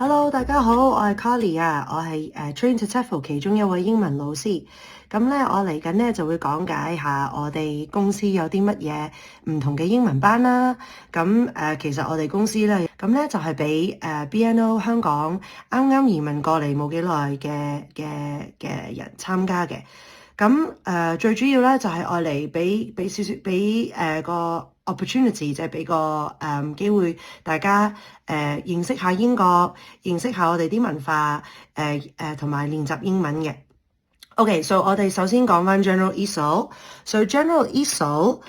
Hello，大家好，我係 Carly 啊，我係Train to TEFL 其中一位英文老師。咁咧，我嚟緊咧就會講解下我哋公司有啲乜嘢唔同嘅英文班啦。咁其實我哋公司咧，咁咧就係俾BNO 香港啱啱移民過嚟冇幾耐嘅人參加嘅。咁最主要咧就係愛嚟俾少少俾個 opportunity，就係俾個機會大家認識下英國，認識下我哋啲文化，同埋練習英文嘅。OK，so 我哋首先講翻 General ESOL。So General ESOL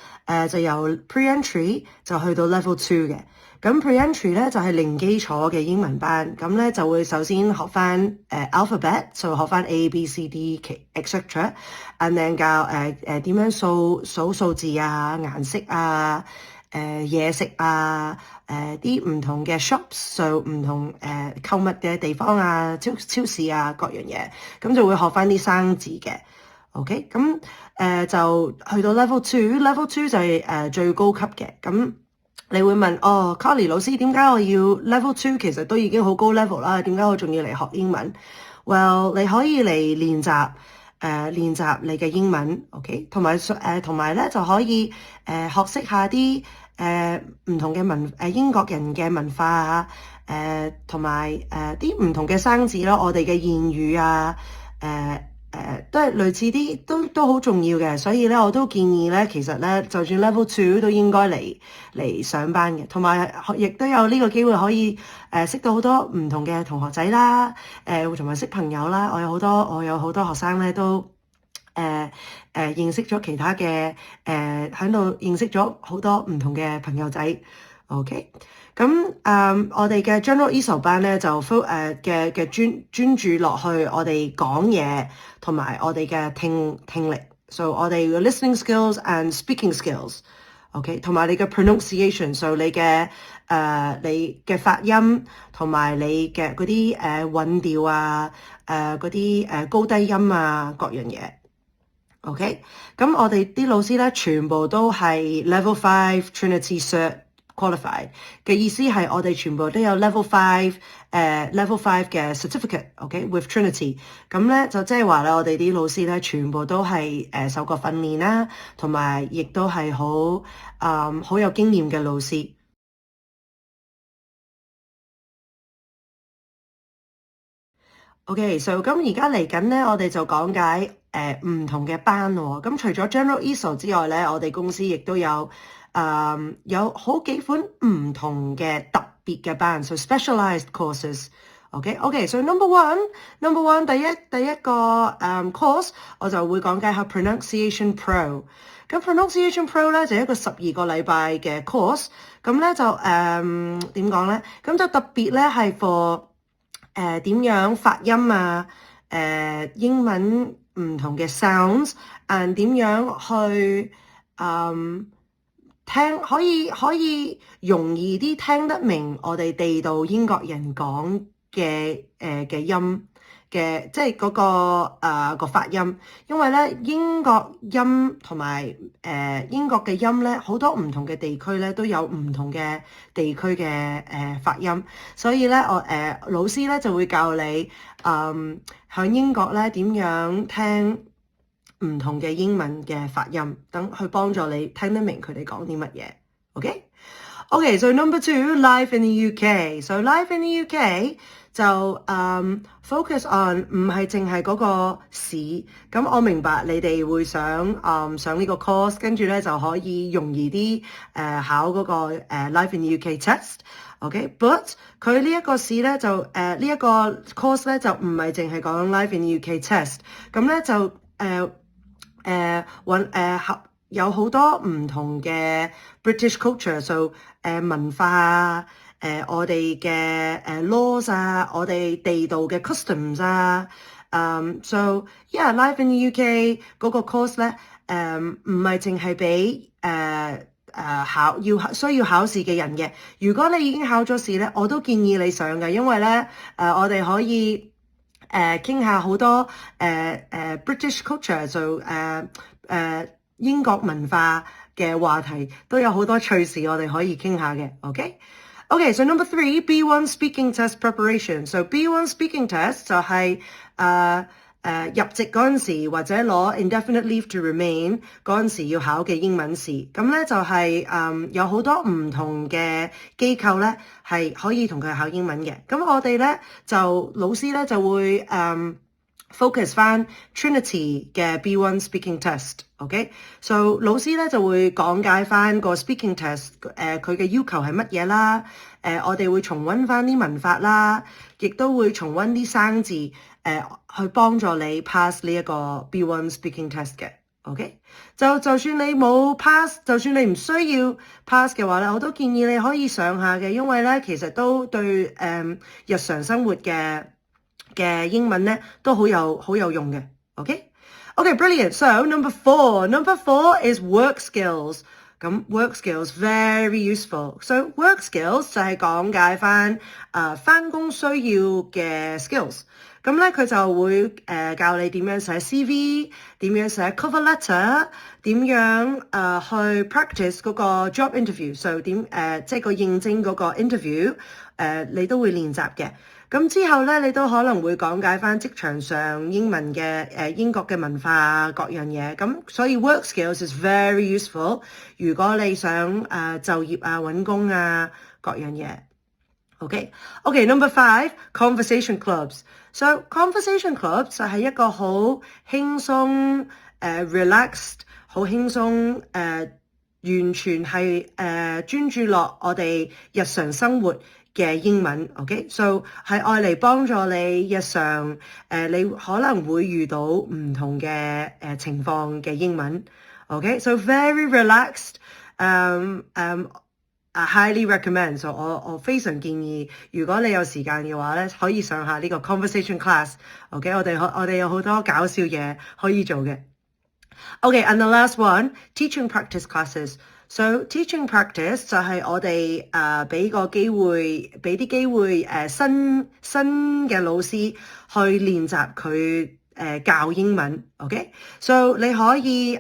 就由 Pre-Entry 就去到 Level 2嘅。咁 Pre-Entry 咧就係零基礎嘅英文班，咁咧就會首先學翻alphabet，就學翻 A B C D etc，and then 教點樣數數字啊、顏色啊、嘢食啊、啲唔同嘅 shops， 就唔同購物嘅地方啊、超市啊各樣嘢，咁就會學翻啲生字嘅。OK，咁就去到 Level 2，Level 2就係最高級嘅。咁你會問Carly 老師點解我要 Level 2？其實都已經好高 level 啦，點解我仲要嚟學英文 ？Well， 你可以嚟練習你嘅英文 ，OK， 同埋咧就可以學識下啲唔同嘅英國人嘅文化啊，同埋啲唔同嘅生字咯，我哋嘅諺語啊，都係類似啲，都好重要嘅，所以咧我都建議咧，其實咧就算 Level 2都應該嚟上班嘅，同埋亦都有呢個機會可以識到好多唔同嘅同學仔啦，同埋識朋友啦。我有好多學生咧都認識咗其他嘅喺度認識咗好多唔同嘅朋友仔。OK，咁我哋嘅 General ESOL 班咧就嘅專注落去我哋講嘢同埋我哋嘅聽力，so 我哋嘅 listening skills and speaking skills，OK，同埋你嘅 pronunciation，so 你嘅發音同埋你嘅嗰啲韻調啊，嗰啲高低音啊各樣嘢。OK，咁我哋啲老師咧全部都係 Level 5 Trinity Cert Qualified 嘅意思係我哋全部都有 Level 5嘅 certificate，OK，with Trinity。咁咧就即係話咧，我哋啲老師咧全部都係受過訓練啦，同埋亦都係好有經驗嘅老師。OK，so 咁而家嚟緊咧，我哋就講解唔同嘅班喎。咁除咗 General ESOL 之外咧，我哋公司亦都有好幾款唔同嘅特別嘅班，so specialized courses。OK，so number one 第一個course 我就會講解下 Pronunciation Pro。咁 Pronunciation Pro 咧就係一個12個禮拜嘅 course。咁咧就點講咧？咁就特別咧係 for點樣發音啊？英文唔同嘅 sounds，and 點樣去聽可以容易啲聽得明我哋地道英國人講嘅音嘅，即係嗰個發音。因為咧英國音同埋英國嘅音咧，好多唔同嘅地區咧都有唔同嘅地區嘅發音，所以咧我老師咧就會教你喺英國咧點樣聽唔同嘅英文嘅發音，等去幫助你聽得明佢哋講啲乜嘢。OK，so number 2 life in the UK。So life in the UK 就focus on 唔係淨係嗰個試。咁我明白你哋會想上呢個 course，跟住咧就可以容易啲考嗰個life in the UK test。OK，but 佢呢一個試咧就呢一個 course 咧就唔係淨係講 life in the UK test。咁咧就有好多唔同嘅 British culture，so 文化啊，我哋嘅laws 啊，我哋地道嘅 customs 啊，so yeah，life in the UK 嗰個 course 咧，唔係淨係俾需要考試嘅人嘅。如果你已經考咗試咧，我都建議你上嘅，因為咧我哋可以傾下好多British culture， 就英國文化嘅話題，都有好多趣事我哋可以傾下嘅。OK， Okay, so number 3, B1 speaking test preparation. So B1 speaking test 就係入籍嗰陣時或者攞 indefinite leave to remain 嗰陣時要考嘅英文試。咁咧就係有好多唔同嘅機構咧係可以同佢考英文嘅。咁我哋咧就老師咧就會focus 翻 Trinity 嘅 B1 speaking test，OK？So 老師咧就會講解翻個 speaking test，佢嘅要求係乜嘢啦？我哋會重溫翻啲文法啦，亦都會重溫啲生字，去幫助你 pass 呢一個 B1 speaking test 嘅。OK，就算你冇 pass， 就算你唔需要 pass 嘅話咧，我都建議你可以上下嘅，因為咧其實都對日常生活嘅英文咧都好有用嘅。Okay, brilliant. So number four is work skills. 咁 work skills very useful. So work skills 就係講解翻返工需要嘅 skills。咁咧佢就會教你點樣寫 CV， 點樣寫 cover letter， 點樣去 practice 嗰個 job interview，so 即係個應徵嗰個 interview，你都會練習嘅。咁之後咧，你都可能會講解翻職場上英文嘅英國嘅文化各樣嘢。咁所以 work skills is very useful。如果你想就業啊、揾工啊各樣嘢。Okay, number 5, conversation clubs. So conversation clubs 就係一個好輕鬆relaxed 好輕鬆完全係專注落我哋日常生活嘅英文，so 係愛嚟幫助你日常你可能會遇到唔同嘅情況嘅英文，so very relaxed，highly recommend， so 我非常建議，如果你有時間嘅話咧，可以上下呢個 conversation class，我哋有好多搞笑嘢可以做嘅。and the last one, teaching practice classes。So teaching practice 就係我哋俾啲機會新嘅老師去練習佢教英文，so 你可以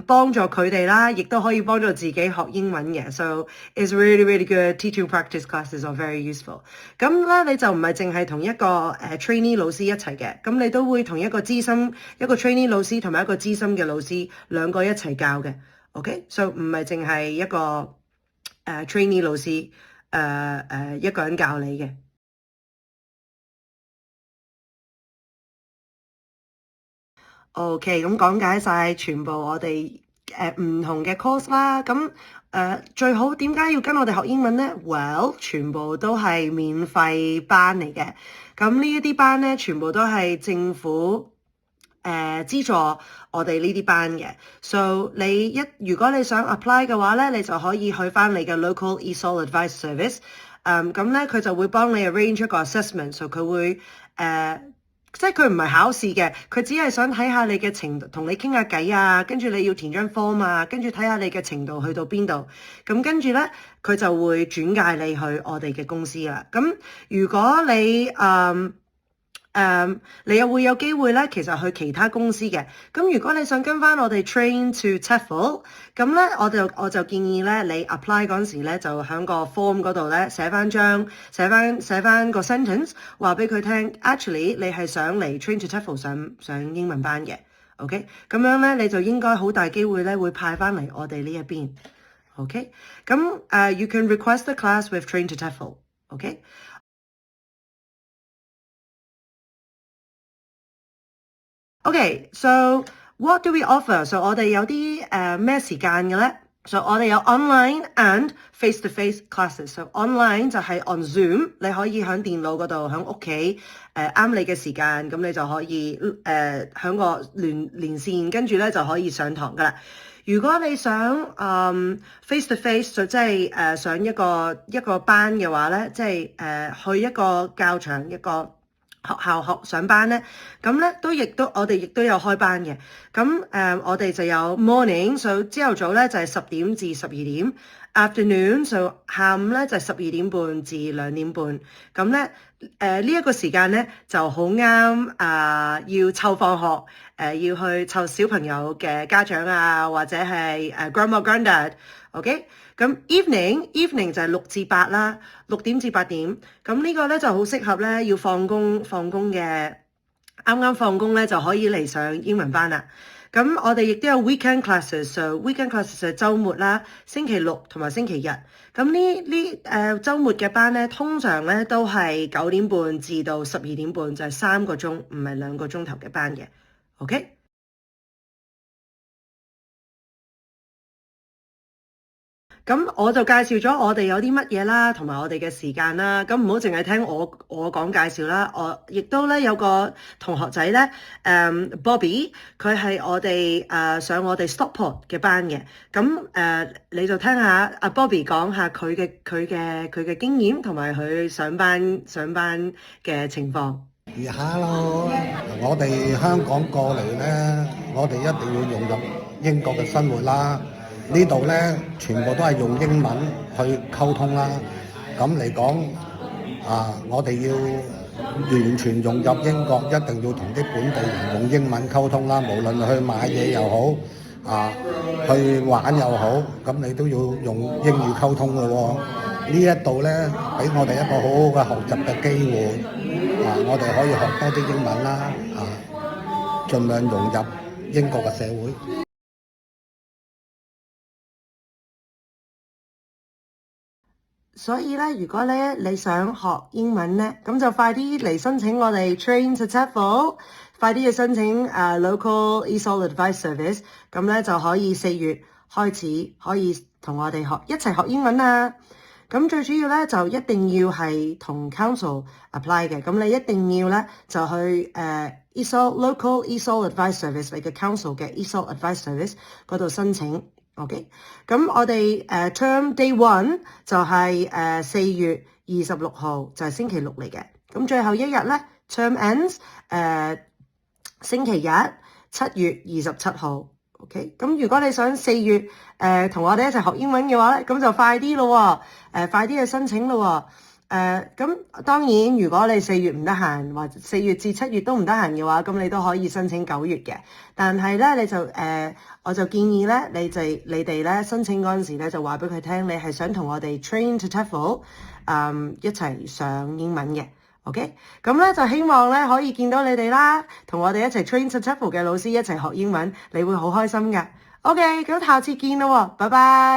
幫助佢哋啦，亦都可以幫助自己學英文嘅。So it's really really good. Teaching practice classes are very useful. 咁咧你就唔係淨係同一個trainee 老師一齊嘅，咁你都會同一個trainee 老師同埋一個資深嘅老師兩個一齊教嘅。so 唔係淨係一個trainee 老師一個人教你嘅。咁講解晒全部我哋唔同嘅 course 啦。咁最好點解要跟我哋學英文呢？ Well， 全部都係免費班嚟嘅。咁呢一啲班咧，全部都係政府資助我哋呢啲班嘅。So 如果你想 apply 嘅話咧，你就可以去翻你嘅 local ESOL advice service。咁咧佢就會幫你 arrange 一個 assessment，so 佢會即係佢唔係考試嘅，佢只係想睇下你嘅程度，同你傾下偈啊，跟住你要填張 form 啊，跟住睇下你嘅程度去到邊度，咁跟住咧佢就會轉介你去我哋嘅公司啦。咁如果你你又會有機會咧，其實去其他公司嘅。咁如果你想跟翻我哋 Train to TEFL， 咁咧我就建議咧，你 apply 嗰陣時咧，就喺個 form 嗰度咧寫翻個 sentence， 話俾佢聽 ，actually 你係想嚟 Train to TEFL 上英文班嘅。咁樣咧你就應該好大機會咧會派翻嚟我哋呢一邊。咁you can request the class with Train to TEFL。So what do we offer? So 我哋有啲咩時間嘅咧？ So 我哋有 online and face-to-face classes. So online 就係 on Zoom， 你可以喺電腦嗰度喺屋企啱你嘅時間，咁你就可以喺個連線，跟住咧就可以上堂噶啦。如果你想face-to-face， 就即係上一個班嘅話咧，即係去一個教場一個學校上班咧，咁咧我哋亦都有開班嘅。咁我哋就有 morning， so 朝頭早咧就係10點至12點 afternoon， 就下午咧就12點半至2點半。咁咧呢一個時間咧就好啱要湊放學，要去湊小朋友嘅家長啊，或者係grandma granddad。OK， 咁 evening 就係6至8啦，6點至8點。咁呢個咧就好適合咧要放工嘅，啱啱放工咧就可以嚟上英文班啦。咁我哋亦都有 weekend classes，weekend classes 係週末啦，星期六同埋星期日。咁週末嘅班咧，通常咧都係9點半至到12點半，就係3個鐘，唔係2個鐘頭嘅班嘅。OK。咁我就介紹咗我哋有啲乜嘢啦，同埋我哋嘅時間啦。咁唔好淨係聽我講介紹啦。我亦都咧有個同學仔咧，Bobby， 佢係我哋上我哋 Stockport 嘅班嘅。咁你就聽下阿 Bobby 講下佢嘅經驗同埋佢上班嘅情況。Hello，我哋香港過嚟咧，我哋一定要融入英國嘅生活啦。呢度咧全部都係用英文去溝通啦。咁嚟講我哋要完全融入英國，一定要同啲本地人用英文溝通啦。無論去買嘢又好，去玩又好，咁你都要用英語溝通嘅喎。呢一度咧俾我哋一個好好嘅學習嘅機會，我哋可以學多啲英文啦，盡量融入英國嘅社會。所以咧，如果咧你想學英文咧，咁就快啲嚟申請我哋 Train to TEFL， 快啲去申請local ESOL advice service， 咁咧就可以4月開始可以同我哋一齊學英文啦。咁最主要咧就一定要係同 council apply 嘅，咁你一定要咧就去local ESOL advice service 你嘅 council 嘅 ESOL advice service 嗰度申請。OK， 咁我哋term day 1就係4月26號，就係星期六嚟嘅。咁最後一日咧 term ends 星期日7月27號。OK， 咁如果你想4月同我哋一齊學英文嘅話咧，咁就快啲咯喎，快啲去申請咯喎。咁當然如果你4月唔得閒，或者4月至7月都唔得閒嘅話，咁你都可以申請9月嘅。但係咧你就我就建議咧，你哋咧申請嗰陣時咧就話俾佢聽，你係想同我哋 Train to TEFL 一齊上英文嘅。OK， 咁咧就希望咧可以見到你哋啦，同我哋一齊 Train to TEFL 嘅老師一齊學英文，你會好開心㗎。OK，咁下次見咯喎，拜拜。